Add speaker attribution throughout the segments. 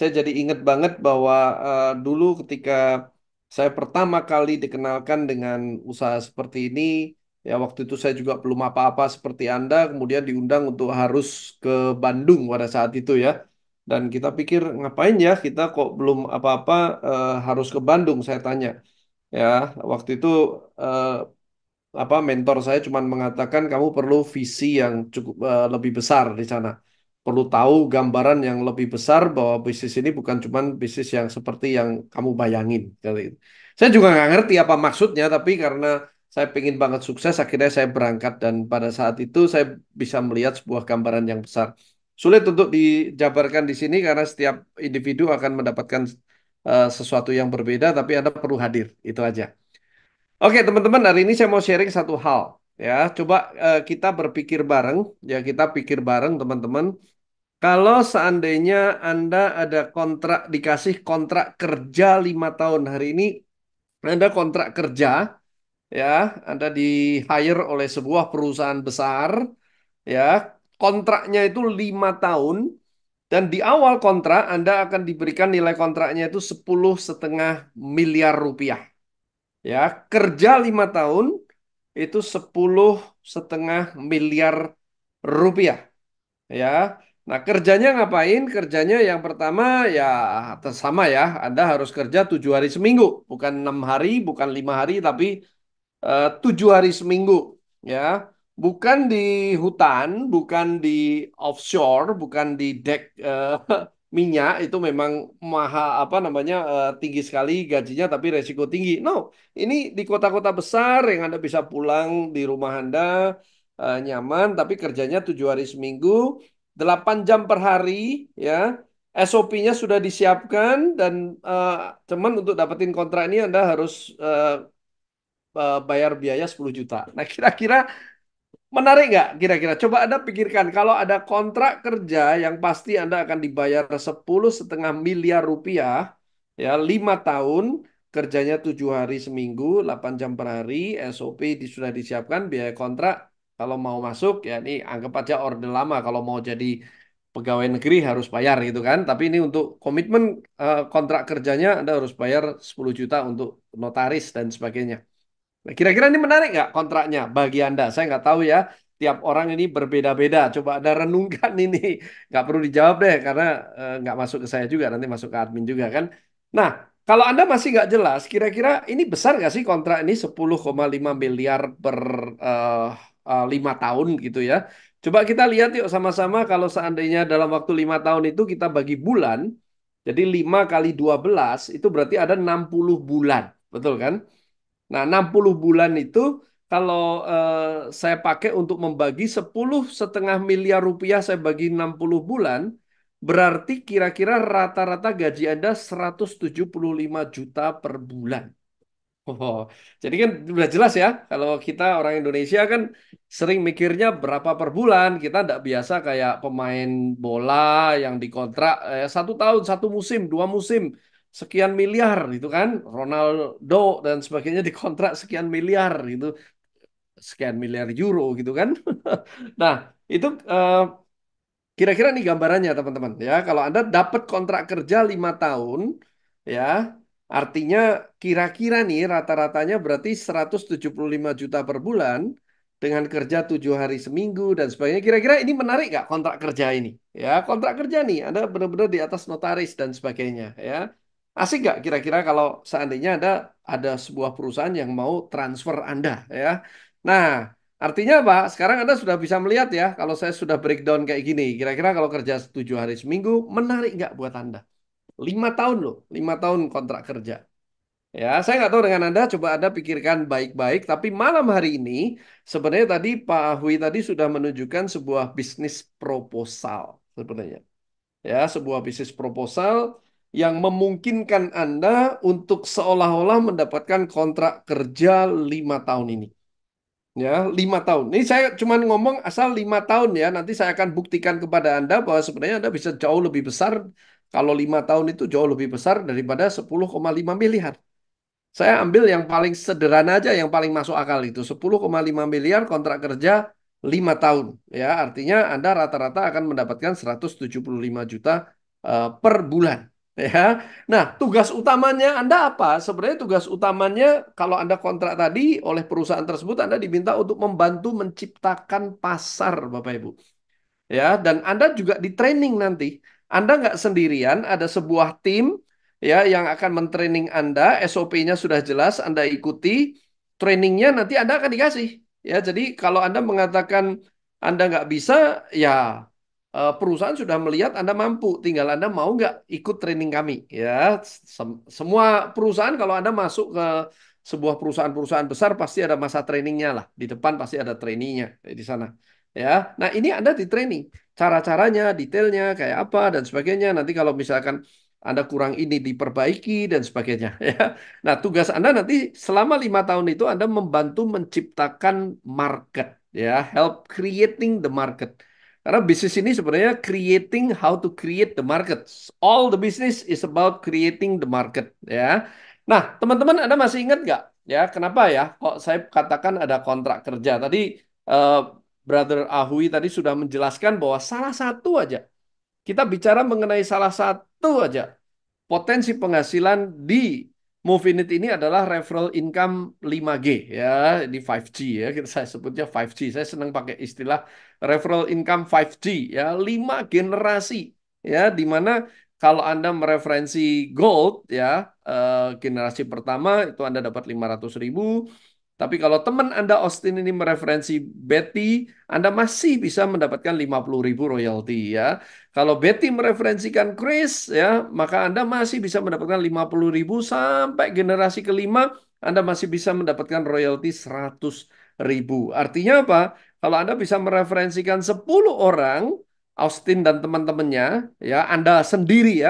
Speaker 1: saya jadi ingat banget bahwa dulu ketika saya pertama kali dikenalkan dengan usaha seperti ini, ya waktu itu saya juga belum apa-apa seperti Anda, kemudian diundang untuk harus ke Bandung pada saat itu ya. Dan kita pikir ngapain ya kita kok belum apa-apa harus ke Bandung, saya tanya. Ya, waktu itu eh, mentor saya cuma mengatakan kamu perlu visi yang cukup lebih besar di sana. Perlu tahu gambaran yang lebih besar bahwa bisnis ini bukan cuma bisnis yang seperti yang kamu bayangin. Kali itu. Saya juga nggak ngerti apa maksudnya, tapi karena saya pengen banget sukses, akhirnya saya berangkat dan pada saat itu saya bisa melihat sebuah gambaran yang besar. Sulit untuk dijabarkan di sini karena setiap individu akan mendapatkan sesuatu yang berbeda, tapi Anda perlu hadir. Itu aja. Oke, teman-teman, hari ini saya mau sharing satu hal. Ya, coba kita berpikir bareng, ya kita pikir bareng, teman-teman. Kalau seandainya Anda ada kontrak, dikasih kontrak kerja 5 tahun hari ini, Anda kontrak kerja, ya, Anda di hire oleh sebuah perusahaan besar, ya, kontraknya itu 5 tahun, dan di awal kontrak Anda akan diberikan nilai kontraknya itu 10,5 miliar rupiah. Ya, kerja 5 tahun itu 10,5 miliar rupiah. Ya, nah kerjanya ngapain? Kerjanya yang pertama ya sama ya. Anda harus kerja 7 hari seminggu, bukan 6 hari, bukan 5 hari, tapi 7 hari seminggu. Ya, bukan di hutan, bukan di offshore, bukan di dek minyak itu memang mahal apa namanya tinggi sekali gajinya tapi resiko tinggi. No, ini di kota-kota besar yang Anda bisa pulang di rumah Anda nyaman tapi kerjanya 7 hari seminggu, 8 jam per hari ya. SOP-nya sudah disiapkan dan eh, cuman untuk dapetin kontrak ini Anda harus bayar biaya 10 juta. Nah, kira-kira menarik nggak? Kira-kira coba Anda pikirkan kalau ada kontrak kerja yang pasti Anda akan dibayar 10,5 miliar rupiah, ya 5 tahun, kerjanya 7 hari seminggu, 8 jam per hari, SOP sudah disiapkan, biaya kontrak kalau mau masuk ya ini anggap aja orde lama kalau mau jadi pegawai negeri harus bayar gitu kan. Tapi ini untuk komitmen kontrak kerjanya Anda harus bayar 10 juta untuk notaris dan sebagainya. Nah, kira-kira ini menarik nggak kontraknya bagi Anda? Saya nggak tahu ya. Tiap orang ini berbeda-beda. Coba Anda renungkan ini. Nggak perlu dijawab deh, karena nggak masuk ke saya juga. Nanti masuk ke admin juga kan. Nah, kalau Anda masih nggak jelas, kira-kira ini besar nggak sih kontrak ini 10,5 miliar per 5 tahun gitu ya. Coba kita lihat yuk sama-sama kalau seandainya dalam waktu 5 tahun itu kita bagi bulan. Jadi 5 kali 12 itu berarti ada 60 bulan. Betul kan? Nah, 60 bulan itu kalau saya pakai untuk membagi 10,5 miliar rupiah saya bagi 60 bulan, berarti kira-kira rata-rata gaji Anda 175 juta per bulan. Oh, jadi kan udah jelas ya, kalau kita orang Indonesia kan sering mikirnya berapa per bulan. Kita tidak biasa kayak pemain bola yang dikontrak 1 tahun, 1 musim, 2 musim, sekian miliar gitu kan. Ronaldo dan sebagainya dikontrak sekian miliar gitu, sekian miliar euro gitu kan. Nah, itu kira-kira nih gambarannya teman-teman ya. Kalau Anda dapat kontrak kerja 5 tahun ya, artinya kira-kira nih rata-ratanya berarti 175 juta per bulan dengan kerja 7 hari seminggu dan sebagainya. Kira-kira ini menarik nggak kontrak kerja ini? Ya, kontrak kerja nih, Anda benar-benar di atas notaris dan sebagainya ya. Asik nggak kira-kira kalau seandainya ada sebuah perusahaan yang mau transfer Anda ya. Nah, artinya apa? Sekarang Anda sudah bisa melihat ya, kalau saya sudah breakdown kayak gini, kira-kira kalau kerja 7 hari seminggu, menarik nggak buat Anda? 5 tahun loh, 5 tahun kontrak kerja. Ya, saya nggak tahu dengan Anda, coba Anda pikirkan baik-baik. Tapi malam hari ini, sebenarnya tadi Pak Hui tadi sudah menunjukkan sebuah bisnis proposal sebenarnya. Ya, sebuah bisnis proposal yang memungkinkan Anda untuk seolah-olah mendapatkan kontrak kerja 5 tahun ini. Ya, 5 tahun. Ini saya cuma ngomong asal 5 tahun ya. Nanti saya akan buktikan kepada Anda bahwa sebenarnya Anda bisa jauh lebih besar kalau 5 tahun itu jauh lebih besar daripada 10,5 miliar. Saya ambil yang paling sederhana aja, yang paling masuk akal itu 10,5 miliar kontrak kerja 5 tahun. Ya, artinya Anda rata-rata akan mendapatkan 175 juta per bulan. Ya. Nah, tugas utamanya Anda apa? Sebenarnya tugas utamanya kalau Anda kontrak tadi oleh perusahaan tersebut, Anda diminta untuk membantu menciptakan pasar, Bapak Ibu. Ya, dan Anda juga di training nanti. Anda nggak sendirian, ada sebuah tim ya yang akan mentraining Anda, SOP-nya sudah jelas, Anda ikuti, trainingnya nanti Anda akan dikasih. Ya, jadi kalau Anda mengatakan Anda nggak bisa, ya perusahaan sudah melihat Anda mampu, tinggal Anda mau nggak ikut training kami. Ya, semua perusahaan kalau Anda masuk ke sebuah perusahaan-perusahaan besar pasti ada masa trainingnya lah. Di depan pasti ada trainingnya di sana. Ya, nah ini Anda di training, cara-caranya, detailnya kayak apa dan sebagainya. Nanti kalau misalkan Anda kurang ini diperbaiki dan sebagainya. Ya, nah tugas Anda nanti selama 5 tahun itu Anda membantu menciptakan market, ya, help creating the market. Karena bisnis ini sebenarnya creating how to create the market. All the business is about creating the market, ya. Nah, teman-teman, Anda masih ingat nggak? Ya, kenapa ya? Kok saya katakan ada kontrak kerja tadi? eh, Brother Ahui tadi sudah menjelaskan bahwa salah satu aja, kita bicara mengenai salah satu aja potensi penghasilan di Movinit ini adalah referral income 5G ya, di 5G ya, saya sebutnya 5G. Saya senang pakai istilah referral income 5G ya, 5 generasi ya, di mana kalau Anda mereferensi gold ya, generasi pertama itu Anda dapat 500.000. Tapi kalau teman Anda Austin ini mereferensi Betty, Anda masih bisa mendapatkan 50.000 royalti ya. Kalau Betty mereferensikan Chris ya, maka Anda masih bisa mendapatkan 50.000 sampai generasi kelima, Anda masih bisa mendapatkan royalti 100.000. Artinya apa? Kalau Anda bisa mereferensikan 10 orang, Austin dan teman-temannya, ya, Anda sendiri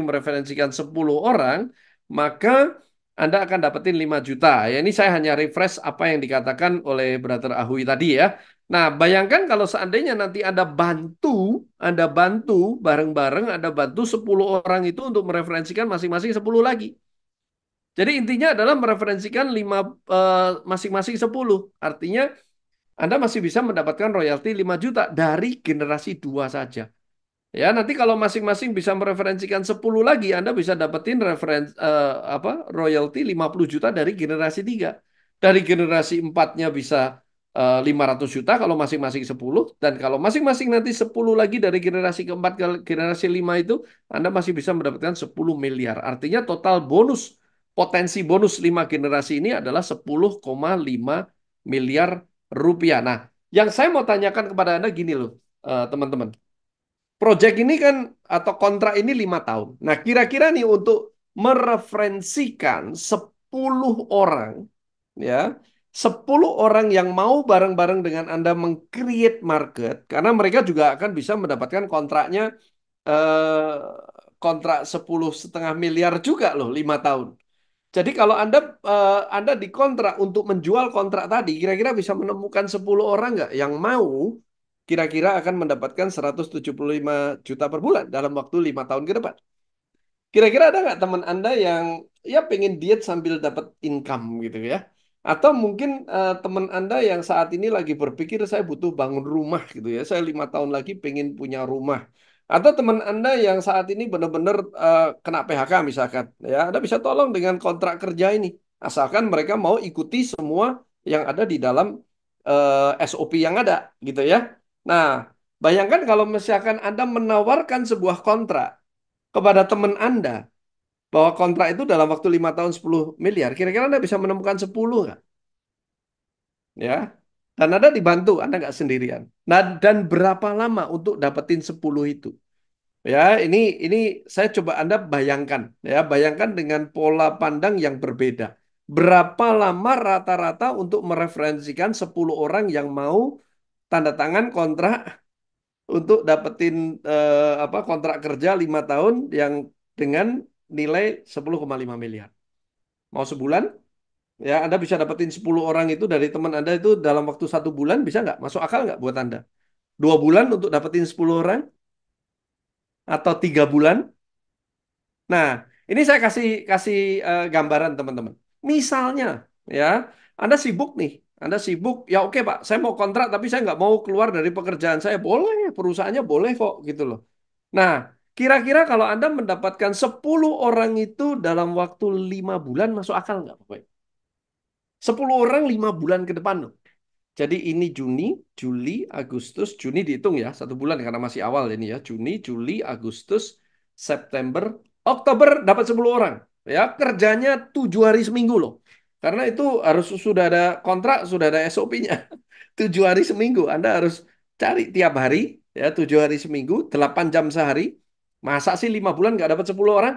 Speaker 1: mereferensikan 10 orang, maka anda akan dapetin 5 juta. Ya, ini saya hanya refresh apa yang dikatakan oleh Brother Ahui tadi ya. Nah, bayangkan kalau seandainya nanti Anda bantu bareng-bareng, Anda bantu 10 orang itu untuk mereferensikan masing-masing 10 lagi. Jadi intinya adalah mereferensikan masing-masing 10. Artinya Anda masih bisa mendapatkan royalti 5 juta dari generasi 2 saja. Ya, nanti kalau masing-masing bisa mereferensikan 10 lagi, Anda bisa dapetin royalti 50 juta dari generasi 3. Dari generasi empatnya bisa 500 juta kalau masing-masing 10. Dan kalau masing-masing nanti 10 lagi dari generasi keempat ke generasi 5 itu, Anda masih bisa mendapatkan 10 miliar. Artinya total bonus, potensi bonus 5 generasi ini adalah 10,5 miliar rupiah. Nah, yang saya mau tanyakan kepada Anda gini loh, teman-teman. Project ini kan atau kontrak ini 5 tahun. Nah, kira-kira nih untuk mereferensikan 10 orang, ya, 10 orang yang mau bareng-bareng dengan Anda meng-create market, karena mereka juga akan bisa mendapatkan kontraknya, eh, kontrak 10,5 miliar juga loh, 5 tahun. Jadi kalau Anda dikontrak untuk menjual kontrak tadi, kira-kira bisa menemukan 10 orang nggak yang mau kira-kira akan mendapatkan 175 juta per bulan dalam waktu 5 tahun ke depan. Kira-kira ada nggak teman Anda yang ya pengen diet sambil dapat income gitu ya? Atau mungkin teman Anda yang saat ini lagi berpikir saya butuh bangun rumah gitu ya, saya 5 tahun lagi pengen punya rumah. Atau teman Anda yang saat ini benar-benar kena PHK misalkan, ya Anda bisa tolong dengan kontrak kerja ini, asalkan mereka mau ikuti semua yang ada di dalam SOP yang ada gitu ya. Nah, bayangkan kalau misalkan Anda menawarkan sebuah kontrak kepada teman Anda bahwa kontrak itu dalam waktu 5 tahun 10 miliar, kira-kira Anda bisa menemukan 10 nggak? Ya. Dan Anda dibantu, Anda nggak sendirian. Nah, dan berapa lama untuk dapetin 10 itu? Ya, ini saya coba Anda bayangkan, ya, bayangkan dengan pola pandang yang berbeda. Berapa lama rata-rata untuk mereferensikan 10 orang yang mau tanda tangan kontrak untuk dapetin kontrak kerja 5 tahun yang dengan nilai 10,5 miliar. Mau sebulan? Ya, Anda bisa dapetin 10 orang itu dari teman Anda itu dalam waktu 1 bulan, bisa nggak? Masuk akal nggak buat Anda? 2 bulan untuk dapetin 10 orang? Atau 3 bulan? Nah, ini saya kasih kasih gambaran teman-teman. Misalnya, ya, Anda sibuk nih. Anda sibuk, ya oke Pak, saya mau kontrak tapi saya nggak mau keluar dari pekerjaan saya. Boleh, perusahaannya boleh kok gitu loh. Nah, Kira-kira kalau Anda mendapatkan 10 orang itu dalam waktu 5 bulan, masuk akal nggak, Bapak Ibu? 10 orang 5 bulan ke depan loh. Jadi ini Juni, Juli, Agustus, Juni dihitung ya, 1 bulan karena masih awal ini ya. Juni, Juli, Agustus, September, Oktober dapat 10 orang. Ya, kerjanya 7 hari seminggu loh. Karena itu harus sudah ada kontrak, sudah ada SOP-nya. 7 hari seminggu. Anda harus cari tiap hari, ya 7 hari seminggu, 8 jam sehari. Masa sih 5 bulan nggak dapat 10 orang?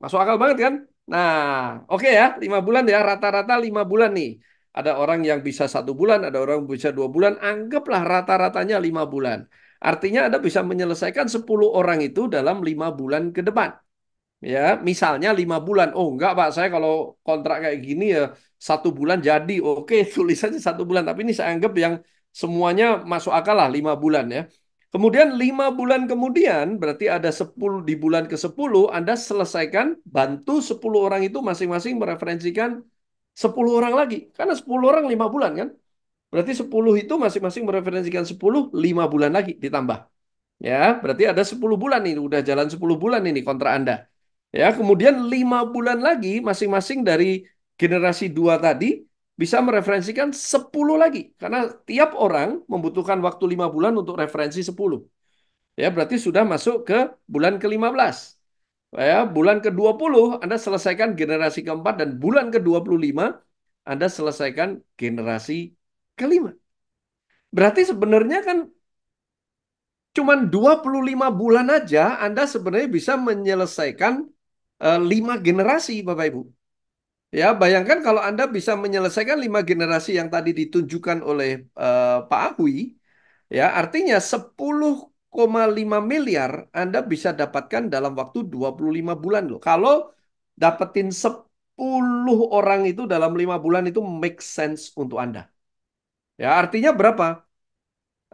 Speaker 1: Masuk akal banget kan? Nah, oke ya, 5 bulan ya, rata-rata 5 bulan nih. Ada orang yang bisa 1 bulan, ada orang yang bisa 2 bulan. Anggaplah rata-ratanya 5 bulan. Artinya Anda bisa menyelesaikan 10 orang itu dalam 5 bulan ke depan. Ya, misalnya 5 bulan. Oh enggak Pak, saya kalau kontrak kayak gini ya 1 bulan jadi. Oke, tulis saja 1 bulan. Tapi ini saya anggap yang semuanya masuk akal lah 5 bulan ya. Kemudian 5 bulan kemudian berarti ada 10 di bulan ke-10 Anda selesaikan bantu 10 orang itu masing-masing mereferensikan 10 orang lagi. Karena 10 orang 5 bulan kan. Berarti 10 itu masing-masing mereferensikan 10 5 bulan lagi ditambah. Ya, berarti ada 10 bulan ini, udah jalan 10 bulan ini kontrak Anda. Ya, kemudian 5 bulan lagi masing-masing dari generasi dua tadi bisa mereferensikan 10 lagi. Karena tiap orang membutuhkan waktu 5 bulan untuk referensi 10. Ya, berarti sudah masuk ke bulan ke-15. Ya, bulan ke-20 Anda selesaikan generasi keempat dan bulan ke-25 Anda selesaikan generasi kelima. Berarti sebenarnya kan cuman 25 bulan aja Anda sebenarnya bisa menyelesaikan 5 generasi, Bapak Ibu. Ya, bayangkan kalau Anda bisa menyelesaikan 5 generasi yang tadi ditunjukkan oleh Pak Agui, ya, artinya 10,5 miliar Anda bisa dapatkan dalam waktu 25 bulan loh. Kalau dapetin 10 orang itu dalam 5 bulan itu make sense untuk Anda. Ya, artinya berapa?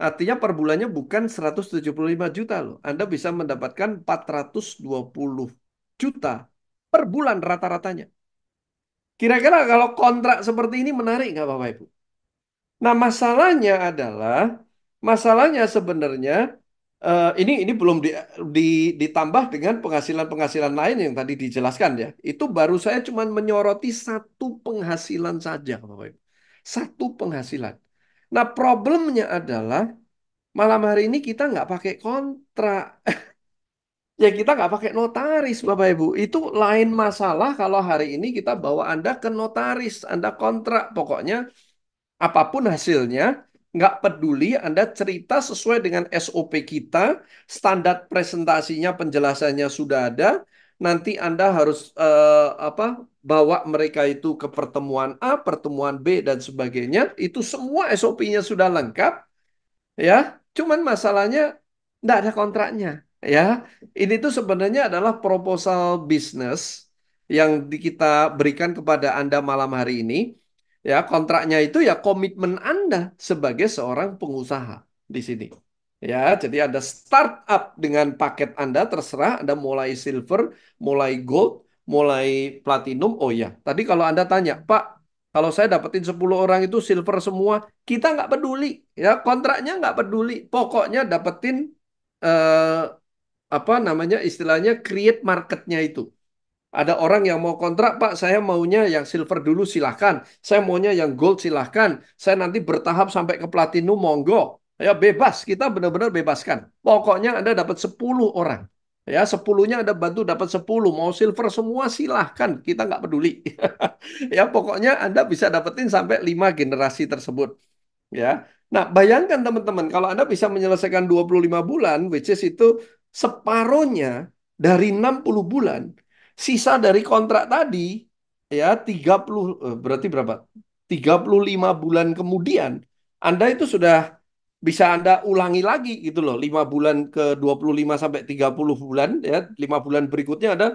Speaker 1: Artinya per bulannya bukan 175 juta loh. Anda bisa mendapatkan 420 juta per bulan rata-ratanya. Kira-kira kalau kontrak seperti ini menarik nggak Bapak Ibu? Nah masalahnya adalah, masalahnya sebenarnya ini belum ditambah dengan penghasilan-penghasilan lain yang tadi dijelaskan ya. Itu baru saya cuma menyoroti satu penghasilan saja Bapak Ibu. Satu penghasilan. Nah problemnya adalah malam hari ini kita nggak pakai kontrak. Ya kita nggak pakai notaris Bapak Ibu. Itu lain masalah kalau hari ini kita bawa Anda ke notaris. Anda kontrak. Pokoknya apapun hasilnya, nggak peduli Anda cerita sesuai dengan SOP kita. Standar presentasinya, penjelasannya sudah ada. Nanti Anda harus bawa mereka itu ke pertemuan A, pertemuan B, dan sebagainya. Itu semua SOP-nya sudah lengkap ya. Cuman masalahnya nggak ada kontraknya ya. Ini tuh sebenarnya adalah proposal bisnis yang kita berikan kepada Anda malam hari ini. Ya, kontraknya itu ya komitmen Anda sebagai seorang pengusaha di sini. Ya, jadi ada startup dengan paket Anda terserah Anda mulai silver, mulai gold, mulai platinum. Oh ya, tadi kalau Anda tanya, Pak, kalau saya dapetin 10 orang itu silver semua, kita nggak peduli. Ya, kontraknya nggak peduli. Pokoknya dapetin eh, apa namanya istilahnya create marketnya itu. Ada orang yang mau kontrak, Pak, saya maunya yang silver dulu silahkan. Saya maunya yang gold silahkan. Saya nanti bertahap sampai ke platinum, monggo. Ya bebas, kita benar-benar bebaskan. Pokoknya Anda dapat 10 orang. Ya, 10-nya Anda bantu dapat 10. Mau silver semua silahkan, kita nggak peduli. Ya, pokoknya Anda bisa dapetin sampai 5 generasi tersebut. Ya. Nah, bayangkan teman-teman, kalau Anda bisa menyelesaikan 25 bulan, which is itu separohnya dari 60 bulan, sisa dari kontrak tadi, ya 30, berarti berapa? 35 bulan kemudian, Anda itu sudah bisa Anda ulangi lagi gitu loh. 5 bulan ke 25 sampai 30 bulan, ya 5 bulan berikutnya ada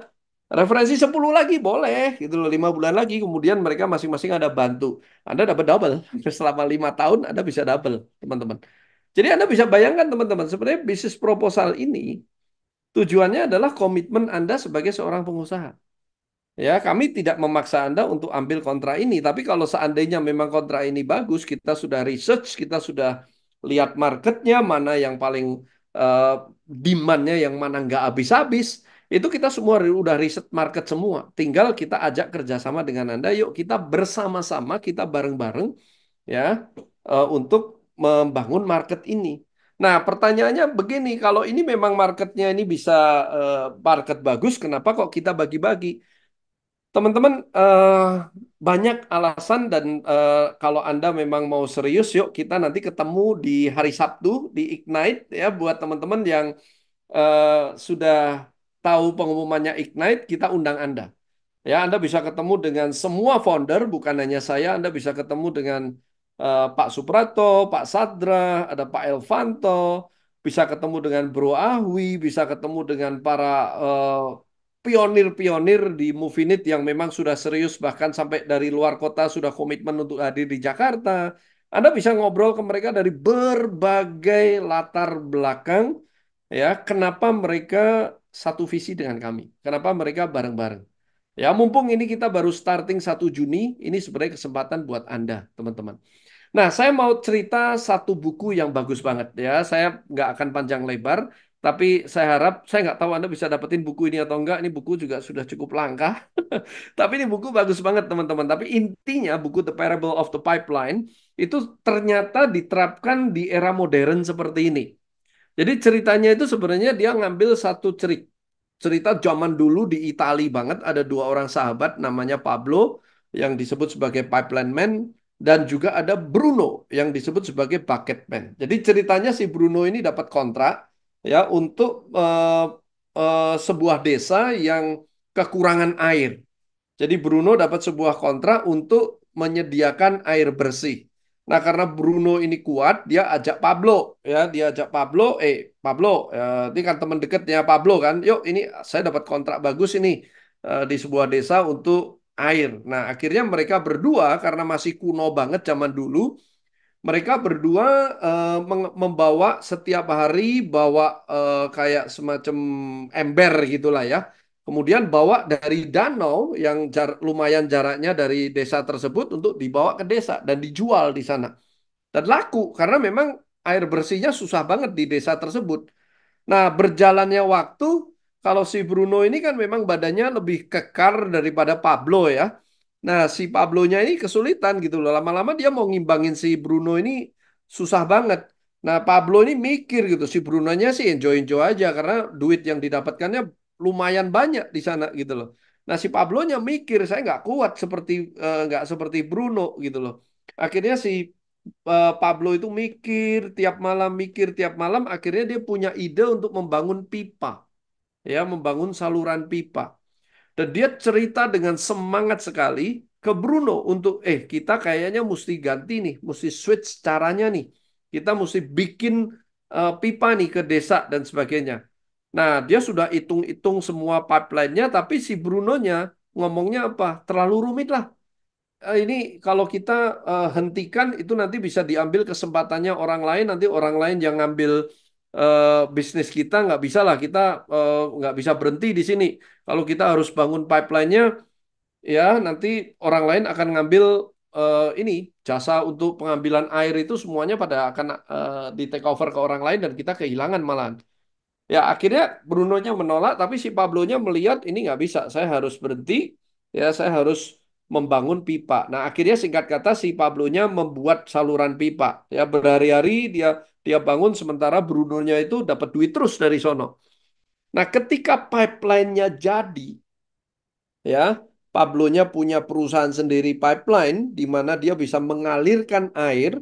Speaker 1: referensi 10 lagi boleh gitu loh, 5 bulan lagi kemudian mereka masing-masing ada bantu. Anda dapat double. Selama 5 tahun Anda bisa double, teman-teman. Jadi Anda bisa bayangkan teman-teman, sebenarnya bisnis proposal ini tujuannya adalah komitmen Anda sebagai seorang pengusaha. Ya, kami tidak memaksa Anda untuk ambil kontrak ini, tapi kalau seandainya memang kontrak ini bagus, kita sudah research, kita sudah lihat marketnya, mana yang paling eh, demand-nya yang mana nggak habis-habis. Itu kita semua udah riset market semua. Tinggal kita ajak kerjasama dengan Anda. Yuk kita bersama-sama, kita bareng-bareng ya untuk membangun market ini. Nah, pertanyaannya begini, kalau ini memang marketnya ini bisa market bagus, kenapa kok kita bagi-bagi? Teman-teman, banyak alasan dan kalau Anda memang mau serius, yuk kita nanti ketemu di hari Sabtu di Ignite ya buat teman-teman yang sudah tahu pengumumannya Ignite, kita undang Anda. Ya, Anda bisa ketemu dengan semua founder, bukan hanya saya. Anda bisa ketemu dengan Pak Suprato, Pak Sadra, ada Pak Elvanto, bisa ketemu dengan Bro Ahwi, bisa ketemu dengan para pionir-pionir di Movinit yang memang sudah serius, bahkan sampai dari luar kota sudah komitmen untuk hadir di Jakarta. Anda bisa ngobrol ke mereka dari berbagai latar belakang, ya, kenapa mereka satu visi dengan kami, kenapa mereka bareng-bareng. Ya, mumpung ini kita baru starting 1 Juni, ini sebenarnya kesempatan buat Anda, teman-teman. Nah, saya mau cerita satu buku yang bagus banget ya. Saya nggak akan panjang lebar, tapi saya harap, saya nggak tahu Anda bisa dapetin buku ini atau enggak. Ini buku juga sudah cukup langka. Tapi ini buku bagus banget, teman-teman. Tapi intinya buku The Parable of the Pipeline itu ternyata diterapkan di era modern seperti ini. Jadi ceritanya itu sebenarnya dia ngambil satu cerita zaman dulu di Italia banget. Ada dua orang sahabat namanya Pablo yang disebut sebagai pipeline man dan juga ada Bruno yang disebut sebagai bucket man. Jadi ceritanya si Bruno ini dapat kontrak ya untuk sebuah desa yang kekurangan air. Jadi Bruno dapat sebuah kontrak untuk menyediakan air bersih. Nah, karena Bruno ini kuat, dia ajak Pablo, ya, dia ajak Pablo, Pablo, ini kan teman dekatnya Pablo kan, yuk ini saya dapat kontrak bagus ini di sebuah desa untuk air. Nah, akhirnya mereka berdua karena masih kuno banget zaman dulu, mereka berdua membawa setiap hari bawa kayak semacam ember gitulah ya. Kemudian bawa dari danau yang lumayan jaraknya dari desa tersebut untuk dibawa ke desa dan dijual di sana. Dan laku karena memang air bersihnya susah banget di desa tersebut. Nah, berjalannya waktu, kalau si Bruno ini kan memang badannya lebih kekar daripada Pablo ya. Nah, si Pablonya ini kesulitan gitu loh. Lama-lama dia mau ngimbangin si Bruno ini susah banget. Nah, Pablo ini mikir gitu. Si Brunonya sih enjoy-enjoy aja karena duit yang didapatkannya lumayan banyak di sana gitu loh. Nah, si Pablonya mikir, saya nggak kuat nggak seperti Bruno gitu loh. Akhirnya si Pablo itu mikir tiap malam, akhirnya dia punya ide untuk membangun pipa, ya, membangun saluran pipa. Dan dia cerita dengan semangat sekali ke Bruno untuk, kita kayaknya mesti ganti nih, mesti switch caranya nih. Kita mesti bikin pipa nih ke desa dan sebagainya. Nah, dia sudah hitung-hitung semua pipeline-nya, tapi si Brunonya ngomongnya apa? Terlalu rumit lah. Ini kalau kita hentikan itu nanti bisa diambil kesempatannya orang lain, nanti orang lain yang ngambil bisnis kita nggak bisa lah, kita nggak bisa berhenti di sini. Kalau kita harus bangun pipeline-nya, ya nanti orang lain akan ngambil ini jasa untuk pengambilan air itu semuanya pada akan di take over ke orang lain dan kita kehilangan malahan. Ya akhirnya Brunonya menolak, tapi si Pablonya melihat ini nggak bisa, saya harus berhenti, ya saya harus membangun pipa. Nah akhirnya singkat kata si Pablonya membuat saluran pipa. Ya berhari-hari dia bangun sementara Brunonya itu dapat duit terus dari sono. Nah ketika pipeline-nya jadi, ya Pablonya punya perusahaan sendiri pipeline di mana dia bisa mengalirkan air,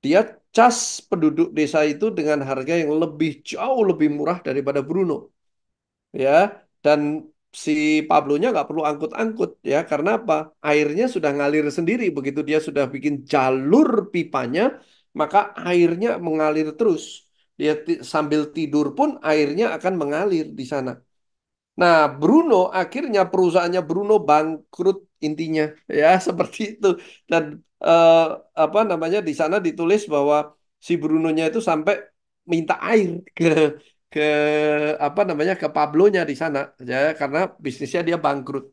Speaker 1: dia cas penduduk desa itu dengan harga yang jauh lebih murah daripada Bruno, ya. Dan si Pablonya nggak perlu angkut-angkut ya karena apa, airnya sudah ngalir sendiri. Begitu dia sudah bikin jalur pipanya, maka airnya mengalir terus. Dia sambil tidur pun airnya akan mengalir di sana. Nah, Bruno akhirnya perusahaannya Bruno bangkrut intinya, ya seperti itu. Dan eh, apa namanya di sana ditulis bahwa si Brunonya itu sampai minta air ke apa namanya ke Pablonya di sana, ya karena bisnisnya dia bangkrut.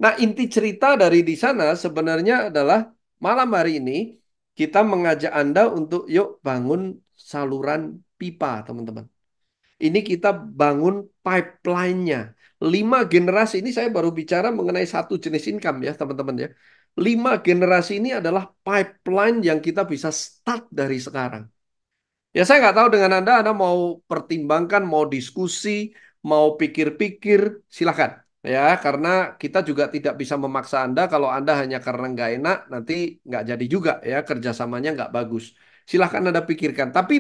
Speaker 1: Nah, inti cerita dari di sana sebenarnya adalah malam hari ini kita mengajak Anda untuk yuk bangun saluran pipa, teman-teman. ini kita bangun pipeline-nya. 5 generasi ini saya baru bicara mengenai satu jenis income ya teman-teman ya. 5 generasi ini adalah pipeline yang kita bisa start dari sekarang. Ya saya nggak tahu dengan Anda mau pertimbangkan, mau diskusi, mau pikir-pikir, silakan. Ya, karena kita juga tidak bisa memaksa Anda kalau Anda hanya karena nggak enak, nanti nggak jadi juga ya, kerjasamanya nggak bagus. Silahkan Anda pikirkan. Tapi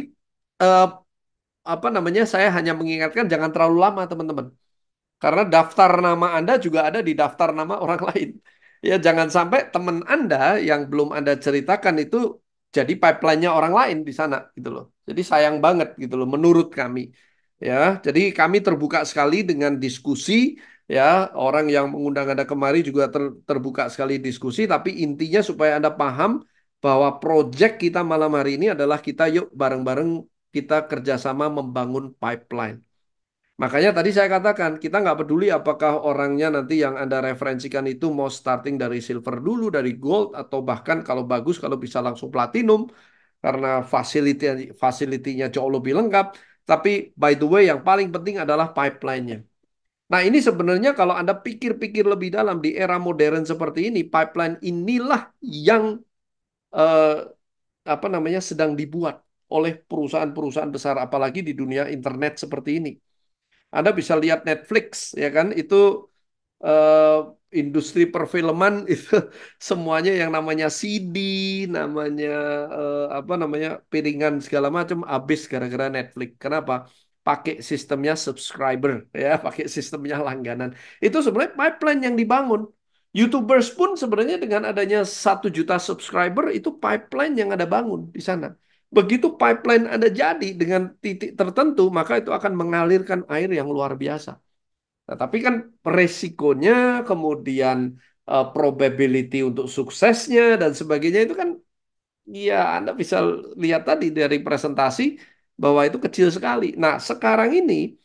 Speaker 1: eh, apa namanya, saya hanya mengingatkan jangan terlalu lama teman-teman. Karena daftar nama Anda juga ada di daftar nama orang lain. Ya, jangan sampai teman Anda yang belum Anda ceritakan itu jadi pipeline-nya orang lain di sana gitu loh. Jadi sayang banget gitu loh menurut kami. Ya, jadi kami terbuka sekali dengan diskusi ya, orang yang mengundang Anda kemari juga terbuka sekali diskusi, tapi intinya supaya Anda paham bahwa project kita malam hari ini adalah kita yuk bareng-bareng kita kerjasama membangun pipeline. Makanya tadi saya katakan, kita nggak peduli apakah orangnya nanti yang Anda referensikan itu mau starting dari silver dulu, dari gold, atau bahkan kalau bagus, kalau bisa langsung platinum, karena fasilitinya jauh lebih lengkap. Tapi by the way, yang paling penting adalah pipeline-nya. Nah ini sebenarnya kalau Anda pikir-pikir lebih dalam di era modern seperti ini, pipeline inilah yang eh, apa namanya sedang dibuat oleh perusahaan-perusahaan besar, apalagi di dunia internet seperti ini. Anda bisa lihat Netflix, ya kan? Itu eh, industri perfilman itu semuanya yang namanya CD, namanya apa namanya piringan segala macam habis gara-gara Netflix. Kenapa? Pakai sistemnya subscriber, ya, pakai sistemnya langganan. Itu sebenarnya pipeline yang dibangun. YouTubers pun sebenarnya dengan adanya 1 juta subscriber itu pipeline yang ada bangun di sana. Begitu pipeline Anda jadi dengan titik tertentu, maka itu akan mengalirkan air yang luar biasa. Nah, tapi kan resikonya, kemudian probability untuk suksesnya dan sebagainya itu kan, ya Anda bisa lihat tadi dari presentasi bahwa itu kecil sekali. Nah, sekarang ini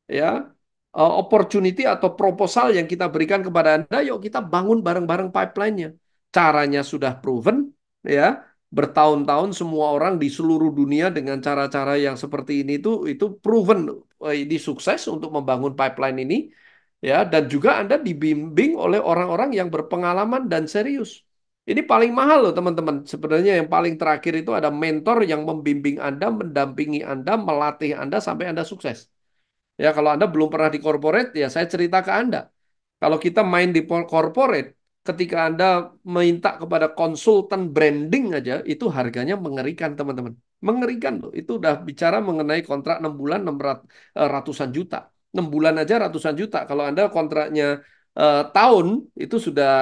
Speaker 1: ya opportunity atau proposal yang kita berikan kepada Anda, yuk kita bangun bareng-bareng pipeline-nya. Caranya sudah proven, ya. Bertahun-tahun semua orang di seluruh dunia dengan cara-cara yang seperti ini itu proven, ini sukses untuk membangun pipeline ini, ya. Dan juga Anda dibimbing oleh orang-orang yang berpengalaman dan serius. Ini paling mahal loh teman-teman. Sebenarnya yang paling terakhir itu ada mentor yang membimbing Anda, mendampingi Anda, melatih Anda sampai Anda sukses. Ya, kalau Anda belum pernah di corporate, ya saya cerita ke Anda. Kalau kita main di corporate, ketika Anda minta kepada konsultan branding aja, itu harganya mengerikan, teman-teman. Mengerikan loh. Itu udah bicara mengenai kontrak 6 bulan, ratusan juta. 6 bulan aja ratusan juta. Kalau Anda kontraknya tahun, itu sudah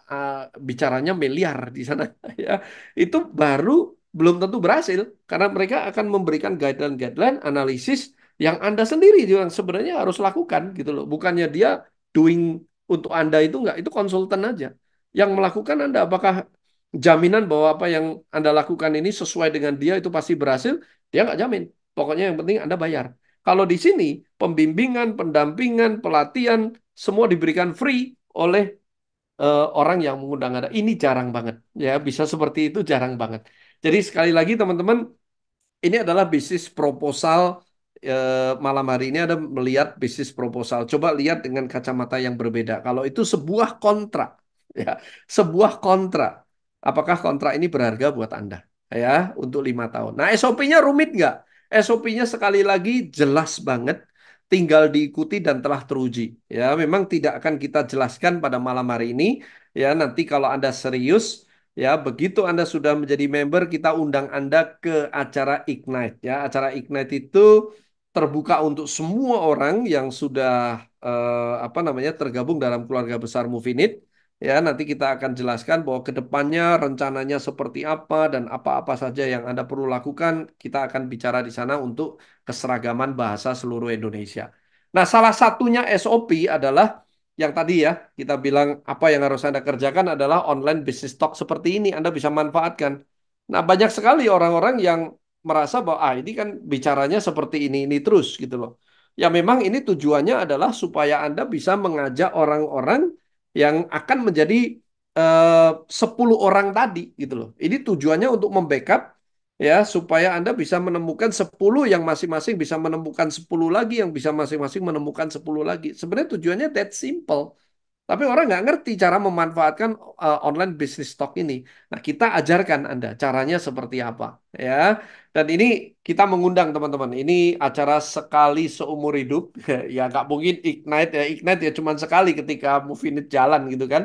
Speaker 1: eh, bicaranya miliar di sana. Ya, itu baru belum tentu berhasil. Karena mereka akan memberikan guideline-guideline, analisis, yang Anda sendiri yang sebenarnya harus lakukan gitu loh. Bukannya dia doing untuk Anda itu enggak, itu konsultan aja. Yang melakukan Anda, apakah jaminan bahwa apa yang Anda lakukan ini sesuai dengan dia itu pasti berhasil? Dia nggak jamin. Pokoknya yang penting Anda bayar. Kalau di sini pembimbingan, pendampingan, pelatihan semua diberikan free oleh orang yang mengundang Anda. Ini jarang banget ya, bisa seperti itu jarang banget. Jadi sekali lagi teman-teman, ini adalah bisnis proposal. Malam hari ini ada melihat bisnis proposal. Coba lihat dengan kacamata yang berbeda. Kalau itu sebuah kontrak, ya, sebuah kontrak. Apakah kontrak ini berharga buat Anda? Ya, untuk 5 tahun. Nah, SOP-nya rumit nggak? SOP-nya sekali lagi jelas banget, tinggal diikuti dan telah teruji. Ya, memang tidak akan kita jelaskan pada malam hari ini. Ya, nanti kalau Anda serius, ya, begitu Anda sudah menjadi member, kita undang Anda ke acara Ignite. Ya, acara Ignite itu terbuka untuk semua orang yang sudah apa namanya tergabung dalam keluarga besar Movinit. Ya, nanti kita akan jelaskan bahwa ke depannya rencananya seperti apa dan apa-apa saja yang Anda perlu lakukan. Kita akan bicara di sana untuk keseragaman bahasa seluruh Indonesia. Nah, salah satunya SOP adalah yang tadi ya, kita bilang apa yang harus Anda kerjakan adalah online business talk seperti ini. Anda bisa manfaatkan. Nah, banyak sekali orang-orang yang merasa bahwa ini kan bicaranya seperti ini terus gitu loh. Ya memang ini tujuannya adalah supaya Anda bisa mengajak orang-orang yang akan menjadi 10 orang tadi gitu loh. Ini tujuannya untuk membackup ya supaya Anda bisa menemukan 10 yang masing-masing bisa menemukan 10 lagi yang bisa masing-masing menemukan 10 lagi. Sebenarnya tujuannya that simple. Tapi orang nggak ngerti cara memanfaatkan online business stock ini. Nah, kita ajarkan Anda caranya seperti apa, ya. Dan ini kita mengundang teman-teman. Ini acara sekali seumur hidup, ya nggak mungkin Ignite ya. Ignite ya cuma sekali ketika Move It jalan gitu kan.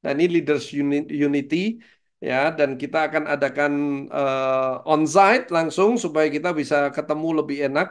Speaker 1: Dan ini Leaders Unity, ya. Dan kita akan adakan onsite langsung supaya kita bisa ketemu lebih enak.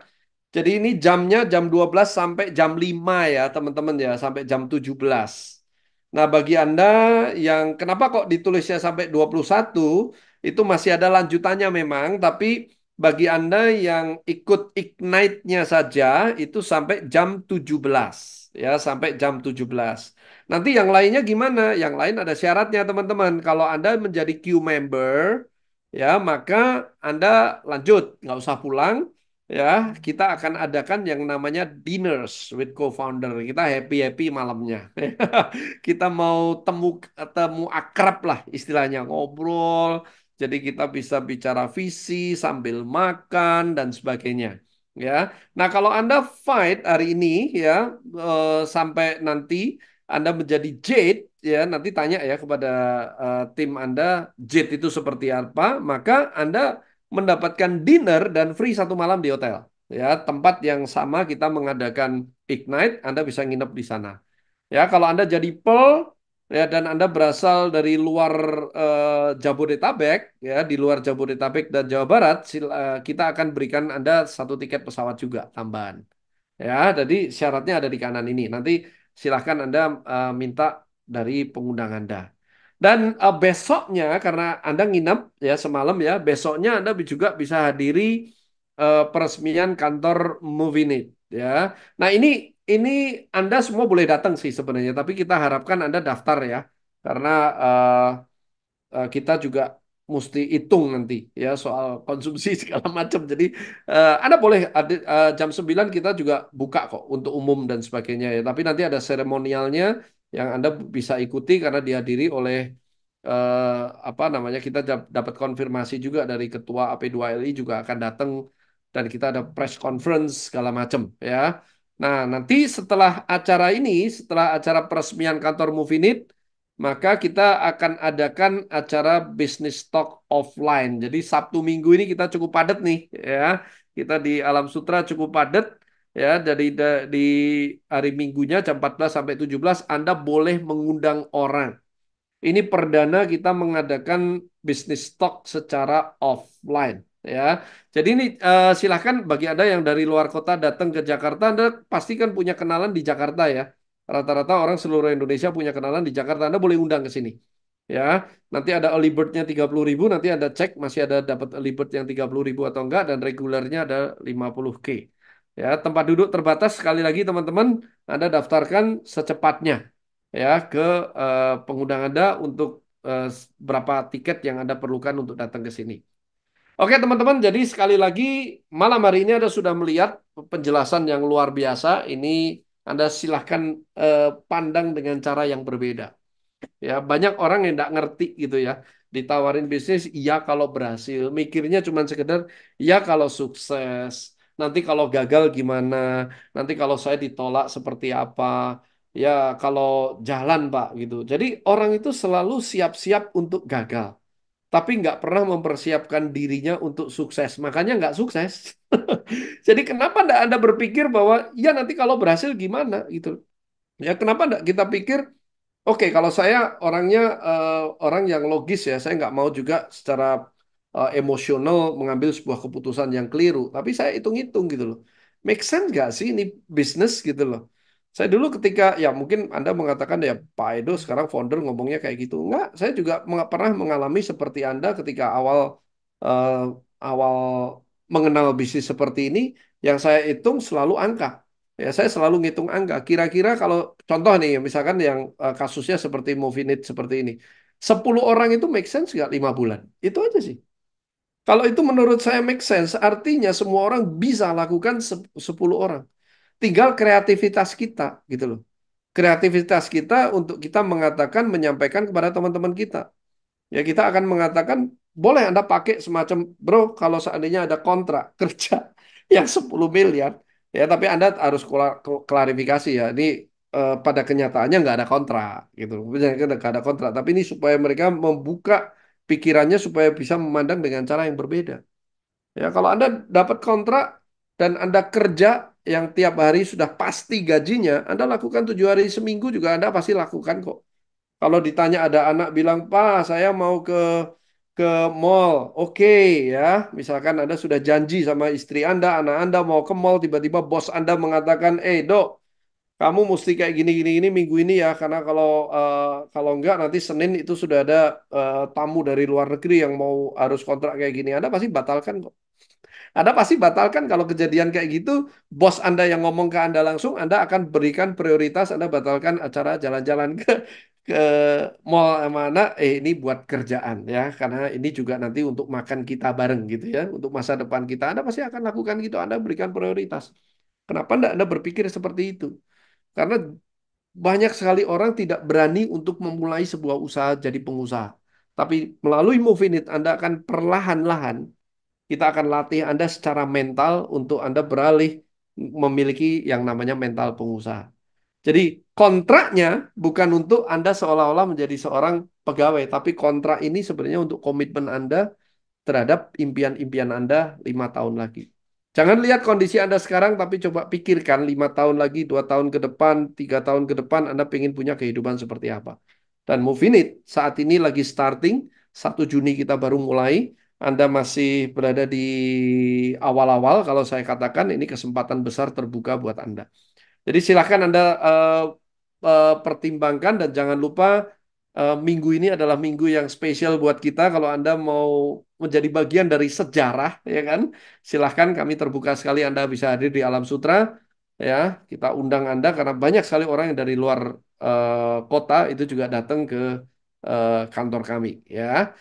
Speaker 1: Jadi ini jamnya jam 12 sampai jam 5 ya teman-teman ya, sampai jam 17. Nah bagi Anda yang kenapa kok ditulisnya sampai 21, itu masih ada lanjutannya memang, tapi bagi Anda yang ikut Ignite-nya saja itu sampai jam 17 ya, sampai jam 17. Nanti yang lainnya gimana? Yang lain ada syaratnya teman-teman. Kalau Anda menjadi Q member ya, maka Anda lanjut, nggak usah pulang ya, kita akan adakan yang namanya dinners with co-founder. Kita happy-happy malamnya. Kita mau temu temu akrab lah istilahnya, ngobrol. Jadi kita bisa bicara visi sambil makan dan sebagainya. Ya. Nah, kalau Anda fight hari ini ya sampai nanti Anda menjadi Jade ya, nanti tanya ya kepada tim Anda Jade itu seperti apa, maka Anda mendapatkan dinner dan free 1 malam di hotel. Ya, tempat yang sama kita mengadakan Ignite, Anda bisa nginep di sana. Ya, kalau Anda jadi Pearl ya dan Anda berasal dari luar Jabodetabek ya, di luar Jabodetabek dan Jawa Barat, kita akan berikan Anda 1 tiket pesawat juga tambahan. Ya, jadi syaratnya ada di kanan ini. Nanti silahkan Anda minta dari pengundang Anda. Dan besoknya karena Anda nginep ya semalam ya, besoknya Anda juga bisa hadiri peresmian kantor Movinit ya. Nah, ini Anda semua boleh datang sih sebenarnya, tapi kita harapkan Anda daftar ya. Karena kita juga mesti hitung nanti ya soal konsumsi segala macam. Jadi Anda boleh jam 9 kita juga buka kok untuk umum dan sebagainya ya. Tapi nanti ada seremonialnya yang Anda bisa ikuti karena dihadiri oleh apa namanya kita dapat konfirmasi juga dari ketua AP2LI juga akan datang dan kita ada press conference segala macam ya. Nah, nanti setelah acara ini, setelah acara peresmian kantor Movinit, maka kita akan adakan acara Business Talk offline. Jadi Sabtu Minggu ini kita cukup padat nih ya. Kita di Alam Sutra cukup padat ya. Di hari Minggunya jam 14 sampai 17 Anda boleh mengundang orang. Ini perdana kita mengadakan Business Talk secara offline ya. Jadi ini silahkan bagi Anda yang dari luar kota datang ke Jakarta, Anda pasti kan punya kenalan di Jakarta ya. Rata-rata orang seluruh Indonesia punya kenalan di Jakarta. Anda boleh undang ke sini. Ya, nanti ada early bird-nya 30.000, nanti Anda cek masih ada dapat early bird yang 30.000 atau enggak, dan regulernya ada 50K. Ya, tempat duduk terbatas sekali lagi teman-teman, Anda daftarkan secepatnya ya ke pengundang Anda untuk berapa tiket yang Anda perlukan untuk datang ke sini. Oke teman-teman, jadi sekali lagi malam hari ini Anda sudah melihat penjelasan yang luar biasa. Ini Anda silahkan pandang dengan cara yang berbeda. Ya, banyak orang yang tidak ngerti gitu ya. Ditawarin bisnis, iya kalau berhasil. Mikirnya cuma sekedar, iya kalau sukses. Nanti kalau gagal gimana? Nanti kalau saya ditolak seperti apa? Ya, kalau jalan, Pak, gitu. Jadi orang itu selalu siap-siap untuk gagal. Tapi nggak pernah mempersiapkan dirinya untuk sukses. Makanya nggak sukses. Jadi kenapa nggak Anda berpikir bahwa, ya nanti kalau berhasil gimana gitu. Ya, kenapa nggak kita pikir oke, kalau saya orangnya orang yang logis ya, saya nggak mau juga secara emosional mengambil sebuah keputusan yang keliru. Tapi saya hitung-hitung gitu loh. Make sense nggak sih ini bisnis gitu loh. Saya dulu ketika, ya mungkin Anda mengatakan ya Pak Edo sekarang founder ngomongnya kayak gitu. Enggak, saya juga pernah mengalami seperti Anda ketika eh, awal mengenal bisnis seperti ini, yang saya hitung selalu angka. Ya, saya selalu ngitung angka. Kira-kira kalau contoh nih, misalkan yang kasusnya seperti Movinit seperti ini. 10 orang itu make sense nggak 5 bulan? Itu aja sih. Kalau itu menurut saya make sense, artinya semua orang bisa lakukan 10 orang. Tinggal kreativitas kita gitu loh. Kreativitas kita untuk kita mengatakan, menyampaikan kepada teman-teman kita. Ya kita akan mengatakan boleh Anda pakai semacam, bro, kalau seandainya ada kontrak kerja yang 10 miliar, ya tapi Anda harus klarifikasi ya, ini pada kenyataannya nggak ada kontrak, gitu. Benar, nggak ada kontrak, tapi ini supaya mereka membuka pikirannya supaya bisa memandang dengan cara yang berbeda. Ya, kalau Anda dapat kontrak dan Anda kerja yang tiap hari sudah pasti gajinya, Anda lakukan 7 hari seminggu juga Anda pasti lakukan kok. Kalau ditanya ada anak bilang, Pak, saya mau ke mall. Oke, ya. Misalkan Anda sudah janji sama istri Anda, anak Anda mau ke mall, tiba-tiba bos Anda mengatakan, Dok, kamu mesti kayak gini gini gini minggu ini ya, karena kalau enggak nanti Senin itu sudah ada tamu dari luar negeri yang mau harus kontrak kayak gini. Anda pasti batalkan kok. Anda pasti batalkan kalau kejadian kayak gitu, bos Anda yang ngomong ke Anda langsung, Anda akan berikan prioritas, Anda batalkan acara jalan-jalan ke mall mana, ini buat kerjaan ya, karena ini juga nanti untuk makan kita bareng gitu ya, untuk masa depan kita, Anda pasti akan lakukan gitu, Anda berikan prioritas. Kenapa Anda berpikir seperti itu? Karena banyak sekali orang tidak berani untuk memulai sebuah usaha jadi pengusaha. Tapi melalui Movinit, Anda akan perlahan-lahan kita akan latih Anda secara mental untuk Anda beralih memiliki yang namanya mental pengusaha. Jadi kontraknya bukan untuk Anda seolah-olah menjadi seorang pegawai, tapi kontrak ini sebenarnya untuk komitmen Anda terhadap impian-impian Anda 5 tahun lagi. Jangan lihat kondisi Anda sekarang, tapi coba pikirkan 5 tahun lagi, 2 tahun ke depan, 3 tahun ke depan, Anda ingin punya kehidupan seperti apa. Dan Movinit saat ini lagi starting, 1 Juni kita baru mulai, Anda masih berada di awal-awal, kalau saya katakan ini kesempatan besar terbuka buat Anda. Jadi silahkan Anda pertimbangkan dan jangan lupa minggu ini adalah minggu yang spesial buat kita. Kalau Anda mau menjadi bagian dari sejarah, ya kan? Silahkan kami terbuka sekali Anda bisa hadir di Alam Sutra. Ya, kita undang Anda karena banyak sekali orang yang dari luar kota itu juga datang ke kantor kami. Ya,